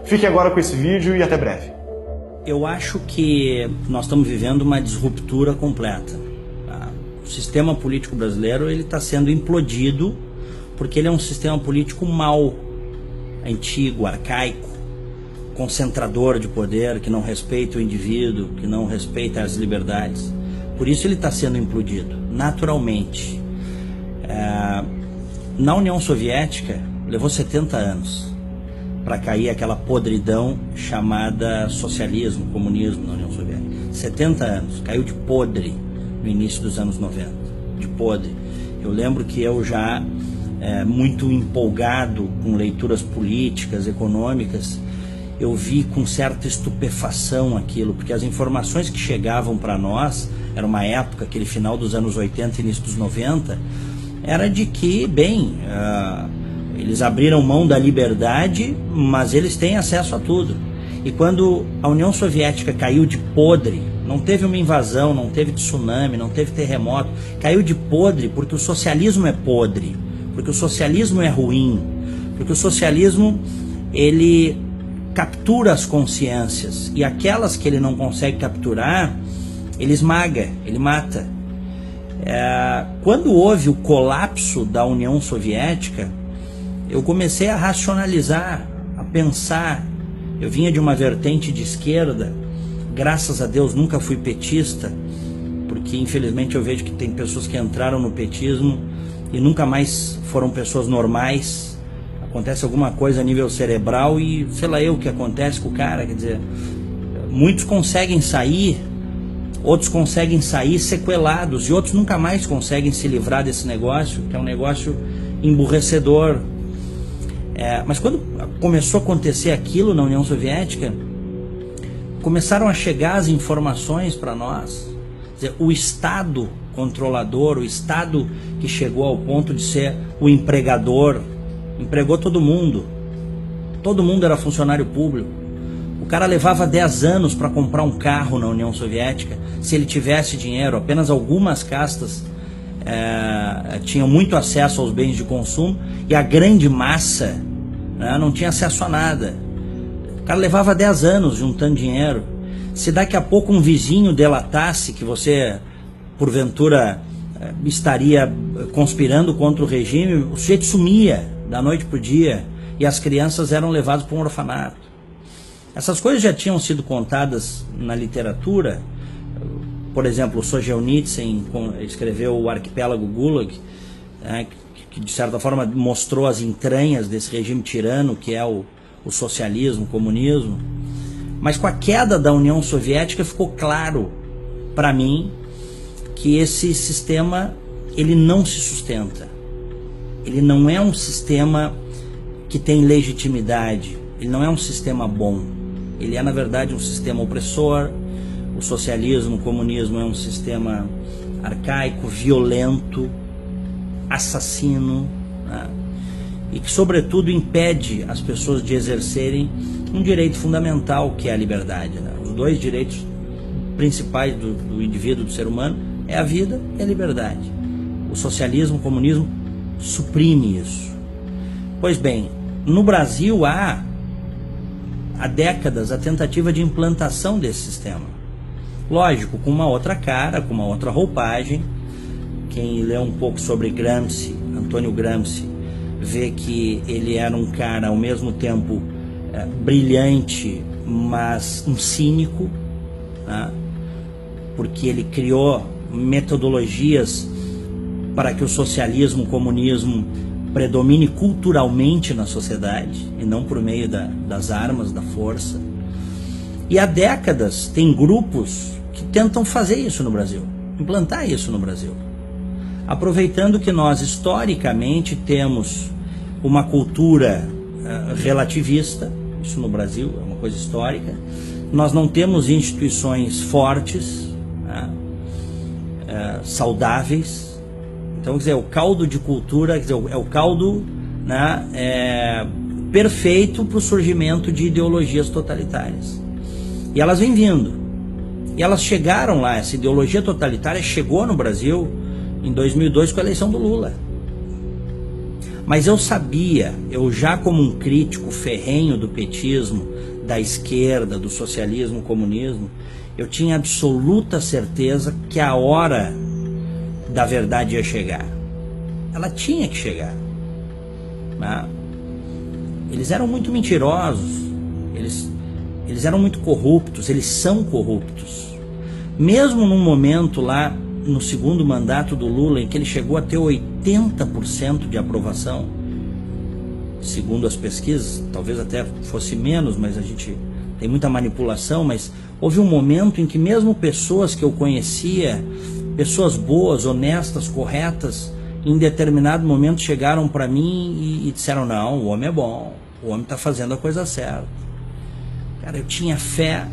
Fique agora com esse vídeo e até breve. Eu acho que nós estamos vivendo uma disruptura completa. O sistema político brasileiro está sendo implodido porque ele é um sistema político mau, antigo, arcaico, concentrador de poder, que não respeita o indivíduo, que não respeita as liberdades. Por isso ele está sendo implodido, naturalmente. Na União Soviética, levou 70 anos para cair aquela podridão chamada socialismo, comunismo na União Soviética. 70 anos, caiu de podre no início dos anos 90, de podre. Eu lembro que eu já, muito empolgado com leituras políticas, econômicas, eu vi com certa estupefação aquilo, porque as informações que chegavam para nós, era uma época, aquele final dos anos 80, início dos 90, era de que, eles abriram mão da liberdade, mas eles têm acesso a tudo. E quando a União Soviética caiu de podre, não teve uma invasão, não teve tsunami, não teve terremoto, caiu de podre porque o socialismo é podre, porque o socialismo é ruim, porque o socialismo, ele captura as consciências, e aquelas que ele não consegue capturar, ele esmaga, ele mata. Quando houve o colapso da União Soviética, eu comecei a racionalizar, a pensar. Eu vinha de uma vertente de esquerda, graças a Deus nunca fui petista, porque infelizmente eu vejo que tem pessoas que entraram no petismo e nunca mais foram pessoas normais. Acontece alguma coisa a nível cerebral e sei lá eu o que acontece com o cara, quer dizer, muitos conseguem sair, outros conseguem sair sequelados e outros nunca mais conseguem se livrar desse negócio, que é um negócio emburrecedor. Mas quando começou a acontecer aquilo na União Soviética, começaram a chegar as informações para nós. Quer dizer, o Estado controlador, o Estado que chegou ao ponto de ser o empregador, empregou todo mundo era funcionário público. O cara levava 10 anos para comprar um carro na União Soviética, se ele tivesse dinheiro. Apenas algumas castas tinham muito acesso aos bens de consumo e a grande massa não tinha acesso a nada. O cara levava 10 anos juntando dinheiro. Se daqui a pouco um vizinho delatasse que você, porventura, estaria conspirando contra o regime, o sujeito sumia da noite para o dia e as crianças eram levadas para um orfanato. Essas coisas já tinham sido contadas na literatura. Por exemplo, o Solzhenitsyn escreveu o Arquipélago Gulag, que de certa forma mostrou as entranhas desse regime tirano que é o socialismo, o comunismo. Mas com a queda da União Soviética ficou claro para mim que esse sistema, ele não se sustenta. Ele não é um sistema que tem legitimidade, ele não é um sistema bom. Ele é, na verdade, um sistema opressor. O socialismo, o comunismo é um sistema arcaico, violento, assassino, e que, sobretudo, impede as pessoas de exercerem um direito fundamental, que é a liberdade. Os dois direitos principais do indivíduo, do ser humano, é a vida e a liberdade. O socialismo, o comunismo suprime isso. Pois bem, no Brasil há décadas a tentativa de implantação desse sistema. Lógico, com uma outra cara, com uma outra roupagem. Quem lê um pouco sobre Gramsci, Antônio Gramsci, vê que ele era um cara ao mesmo tempo brilhante, mas um cínico, porque ele criou metodologias para que o socialismo, o comunismo predomine culturalmente na sociedade e não por meio das armas, da força. E há décadas tem grupos que tentam fazer isso no Brasil, implantar isso no Brasil, aproveitando que nós historicamente temos uma cultura relativista. Isso no Brasil é uma coisa histórica. Nós não temos instituições fortes, saudáveis. Então, quer dizer, o caldo de cultura, quer dizer, é o caldo perfeito para o surgimento de ideologias totalitárias. E elas vêm vindo. E elas chegaram lá, essa ideologia totalitária chegou no Brasil em 2002 com a eleição do Lula. Mas eu sabia, eu já como um crítico ferrenho do petismo, da esquerda, do socialismo, comunismo, eu tinha absoluta certeza que a hora da verdade ia chegar. Ela tinha que chegar, né? Eles eram muito mentirosos, eles eram muito corruptos, eles são corruptos. Mesmo num momento lá, no segundo mandato do Lula, em que ele chegou a ter 80% de aprovação, segundo as pesquisas, talvez até fosse menos, mas a gente tem muita manipulação, mas houve um momento em que mesmo pessoas que eu conhecia, pessoas boas, honestas, corretas, em determinado momento chegaram para mim e disseram: não, o homem é bom, o homem está fazendo a coisa certa. Cara, eu tinha fé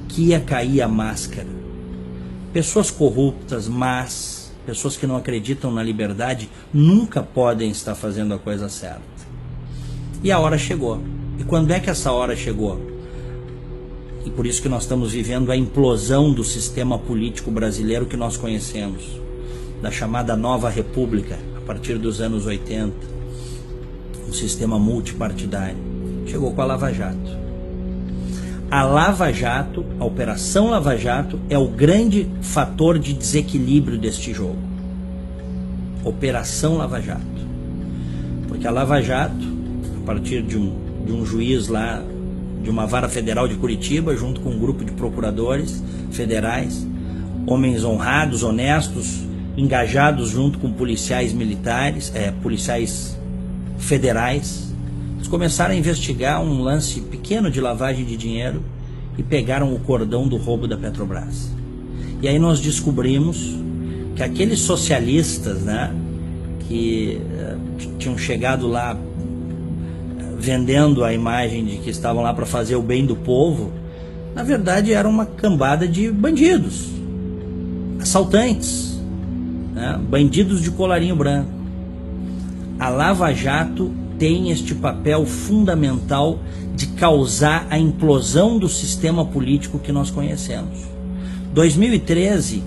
que ia cair a máscara. Pessoas corruptas, más, pessoas que não acreditam na liberdade, nunca podem estar fazendo a coisa certa. E a hora chegou. E quando é que essa hora chegou? E por isso que nós estamos vivendo a implosão do sistema político brasileiro que nós conhecemos, da chamada Nova República, a partir dos anos 80, um sistema multipartidário. Chegou com a Lava Jato. A Lava Jato, a Operação Lava Jato, é o grande fator de desequilíbrio deste jogo. Operação Lava Jato. Porque a Lava Jato, a partir de um juiz lá, de uma vara federal de Curitiba, junto com um grupo de procuradores federais, homens honrados, honestos, engajados junto com policiais militares, policiais federais, eles começaram a investigar um lance pequeno de lavagem de dinheiro e pegaram o cordão do roubo da Petrobras. E aí nós descobrimos que aqueles socialistas, né, que tinham chegado lá vendendo a imagem de que estavam lá para fazer o bem do povo, na verdade era uma cambada de bandidos, assaltantes, né, bandidos de colarinho branco. A Lava Jato tem este papel fundamental de causar a implosão do sistema político que nós conhecemos. 2013,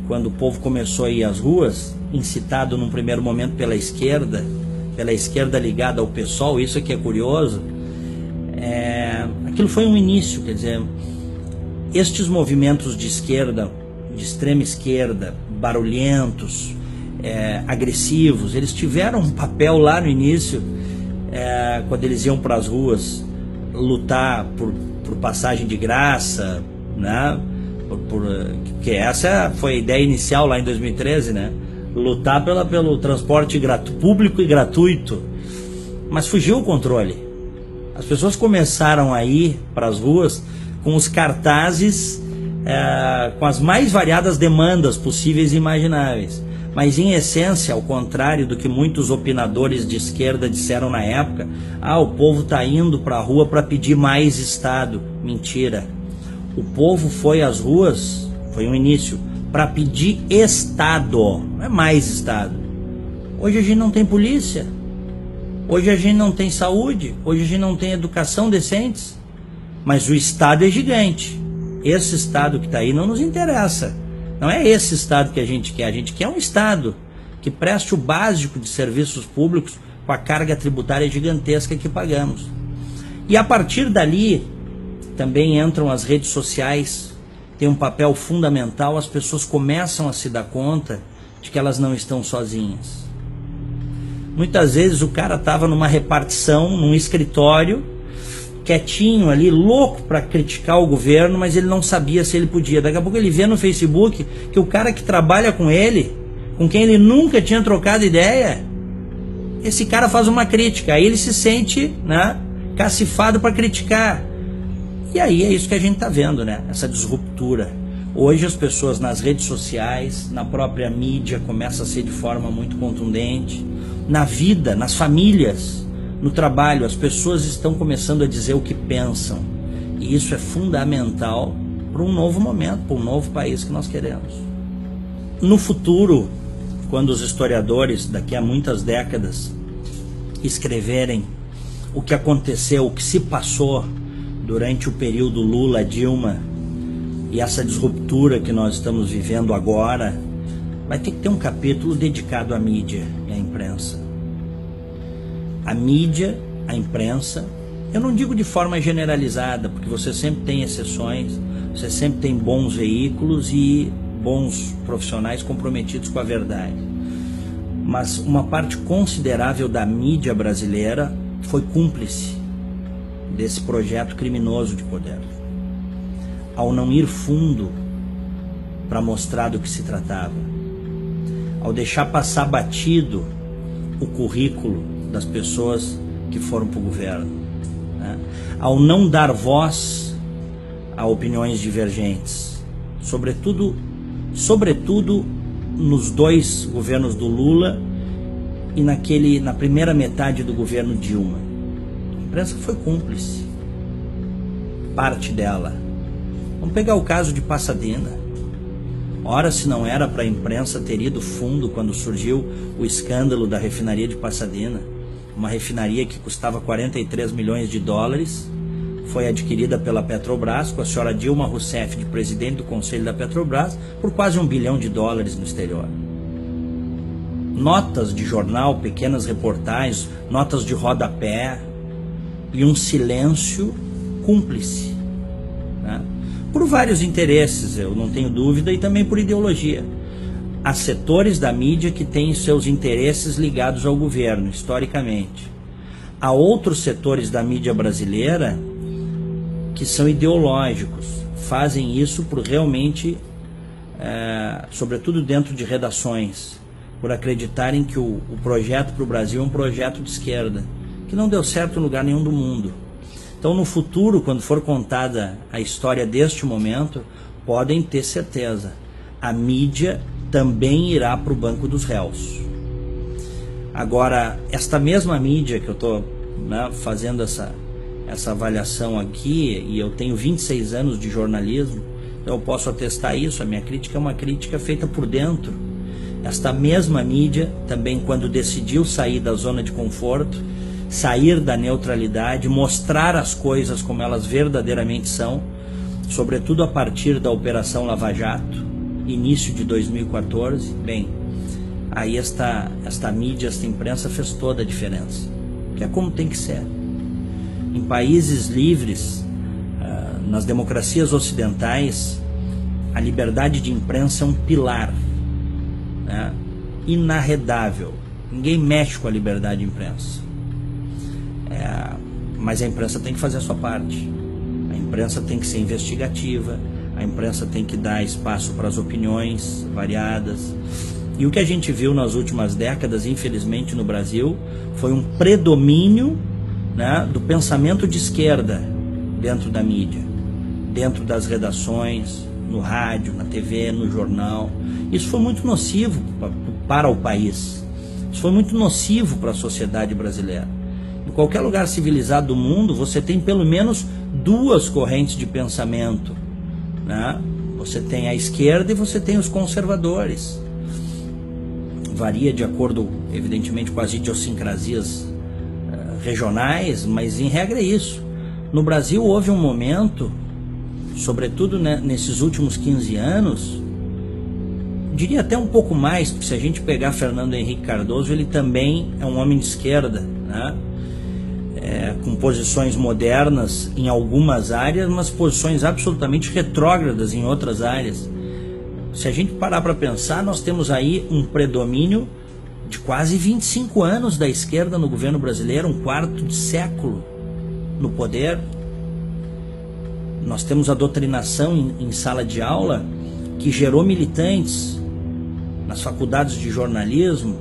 quando o povo começou a ir às ruas, incitado num primeiro momento pela esquerda ligada ao PSOL, isso aqui é curioso, aquilo foi um início, quer dizer, estes movimentos de esquerda, de extrema esquerda, barulhentos, agressivos, eles tiveram um papel lá no início, quando eles iam para as ruas lutar por passagem de graça, né? Que essa foi a ideia inicial lá em 2013, né? Lutar pelo transporte público e gratuito, mas fugiu o controle. As pessoas começaram a ir para as ruas com os cartazes, com as mais variadas demandas possíveis e imagináveis. Mas em essência, ao contrário do que muitos opinadores de esquerda disseram na época, o povo está indo para a rua para pedir mais Estado. Mentira. O povo foi às ruas, foi um início, para pedir Estado, não é mais Estado. Hoje a gente não tem polícia, hoje a gente não tem saúde, hoje a gente não tem educação decentes, mas o Estado é gigante. Esse Estado que está aí não nos interessa. Não é esse Estado que a gente quer um Estado que preste o básico de serviços públicos com a carga tributária gigantesca que pagamos. E a partir dali também entram as redes sociais, tem um papel fundamental, as pessoas começam a se dar conta de que elas não estão sozinhas. Muitas vezes o cara estava numa repartição, num escritório, quietinho ali, louco para criticar o governo, mas ele não sabia se ele podia. Daqui a pouco ele vê no Facebook que o cara que trabalha com ele, com quem ele nunca tinha trocado ideia, esse cara faz uma crítica, aí ele se sente, né, cacifado para criticar. E aí é isso que a gente está vendo, né? Essa disruptura. Hoje as pessoas nas redes sociais, na própria mídia, começa a ser de forma muito contundente. Na vida, nas famílias, no trabalho, as pessoas estão começando a dizer o que pensam. E isso é fundamental para um novo momento, para um novo país que nós queremos. No futuro, quando os historiadores, daqui a muitas décadas, escreverem o que aconteceu, o que se passou durante o período Lula-Dilma e essa disruptura que nós estamos vivendo agora, vai ter que ter um capítulo dedicado à mídia e à imprensa. A mídia, a imprensa, eu não digo de forma generalizada, porque você sempre tem exceções, você sempre tem bons veículos e bons profissionais comprometidos com a verdade. Mas uma parte considerável da mídia brasileira foi cúmplice desse projeto criminoso de poder, ao não ir fundo para mostrar do que se tratava, ao deixar passar batido o currículo das pessoas que foram para o governo, né? Ao não dar voz a opiniões divergentes, sobretudo nos dois governos do Lula e na primeira metade do governo Dilma. A imprensa foi cúmplice, parte dela. Vamos pegar o caso de Passadena. Ora, se não era para a imprensa ter ido fundo quando surgiu o escândalo da refinaria de Passadena, uma refinaria que custava 43 milhões de dólares, foi adquirida pela Petrobras, com a senhora Dilma Rousseff de presidente do conselho da Petrobras, por quase $1 bilhão no exterior. Notas de jornal, pequenas reportagens, notas de rodapé e um silêncio cúmplice, né? Por vários interesses, eu não tenho dúvida, e também por ideologia. Há setores da mídia que têm seus interesses ligados ao governo, historicamente. Há outros setores da mídia brasileira que são ideológicos, fazem isso por realmente, sobretudo dentro de redações, por acreditarem que o projeto para o Brasil é um projeto de esquerda, que não deu certo em lugar nenhum do mundo. Então, no futuro, quando for contada a história deste momento, podem ter certeza, a mídia também irá para o banco dos réus. Agora, esta mesma mídia que eu estou, né, fazendo essa avaliação aqui, e eu tenho 26 anos de jornalismo, então eu posso atestar isso, a minha crítica é uma crítica feita por dentro. Esta mesma mídia também, quando decidiu sair da zona de conforto, sair da neutralidade, mostrar as coisas como elas verdadeiramente são, sobretudo a partir da Operação Lava Jato, início de 2014, bem, aí esta mídia, esta imprensa fez toda a diferença, que é como tem que ser. Em países livres, nas democracias ocidentais, a liberdade de imprensa é um pilar, né, inarredável. Ninguém mexe com a liberdade de imprensa. Mas a imprensa tem que fazer a sua parte. A imprensa tem que ser investigativa, a imprensa tem que dar espaço para as opiniões variadas. E o que a gente viu nas últimas décadas, infelizmente, no Brasil, foi um predomínio, né, do pensamento de esquerda dentro da mídia, dentro das redações, no rádio, na TV, no jornal. Isso foi muito nocivo para o país. Isso foi muito nocivo para a sociedade brasileira. Em qualquer lugar civilizado do mundo, você tem pelo menos duas correntes de pensamento, né? Você tem a esquerda e você tem os conservadores. Varia de acordo, evidentemente, com as idiosincrasias regionais, mas em regra é isso. No Brasil houve um momento, sobretudo, né, nesses últimos 15 anos, diria até um pouco mais, porque se a gente pegar Fernando Henrique Cardoso, ele também é um homem de esquerda, né? Com posições modernas em algumas áreas, mas posições absolutamente retrógradas em outras áreas. Se a gente parar para pensar, nós temos aí um predomínio de quase 25 anos da esquerda no governo brasileiro, um quarto de século no poder. Nós temos a doutrinação em sala de aula que gerou militantes nas faculdades de jornalismo,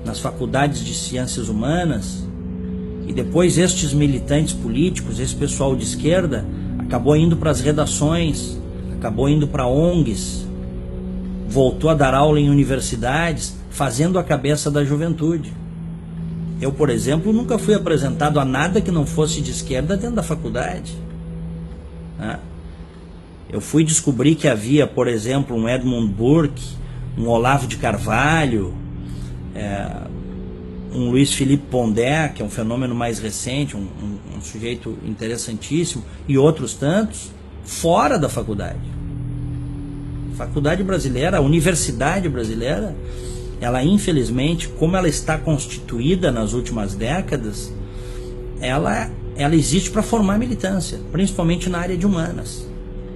nas faculdades de ciências humanas, e depois estes militantes políticos, esse pessoal de esquerda, acabou indo para as redações, acabou indo para ONGs, voltou a dar aula em universidades, fazendo a cabeça da juventude. Eu, por exemplo, nunca fui apresentado a nada que não fosse de esquerda dentro da faculdade, né? Eu fui descobrir que havia, por exemplo, um Edmund Burke, um Olavo de Carvalho, um Luiz Felipe Pondé, que é um fenômeno mais recente, um sujeito interessantíssimo, e outros tantos, fora da faculdade. A faculdade brasileira, a universidade brasileira, ela infelizmente, como ela está constituída nas últimas décadas, ela existe para formar militância, principalmente na área de humanas,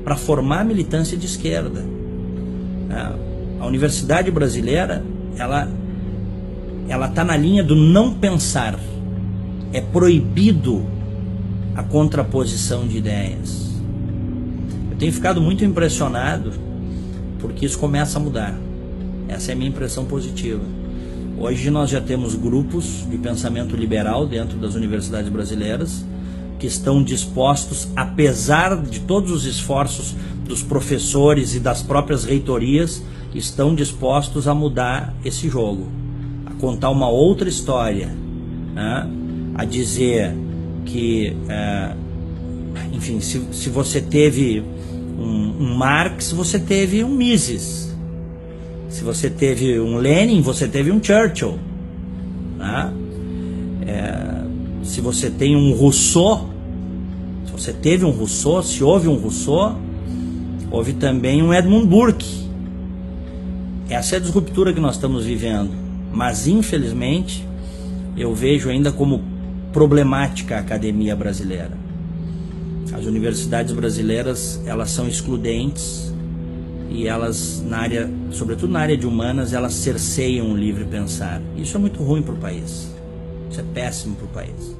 para formar militância de esquerda. A universidade brasileira, ela está na linha do não pensar. É proibido a contraposição de ideias. Eu tenho ficado muito impressionado porque isso começa a mudar. Essa é a minha impressão positiva. Hoje nós já temos grupos de pensamento liberal dentro das universidades brasileiras que estão dispostos, apesar de todos os esforços dos professores e das próprias reitorias, estão dispostos a mudar esse jogo, a contar uma outra história, né? A dizer que, enfim, se você teve um Marx, você teve um Mises. Se você teve um Lenin, você teve um Churchill, né? Se você tem um Rousseau, se você teve um Rousseau, se houve um Rousseau, houve também um Edmund Burke. Essa é a disruptura que nós estamos vivendo, mas infelizmente eu vejo ainda como problemática a academia brasileira. As universidades brasileiras, elas são excludentes e elas, sobretudo na área de humanas, elas cerceiam o livre pensar. Isso é muito ruim para o país. Isso é péssimo para o país.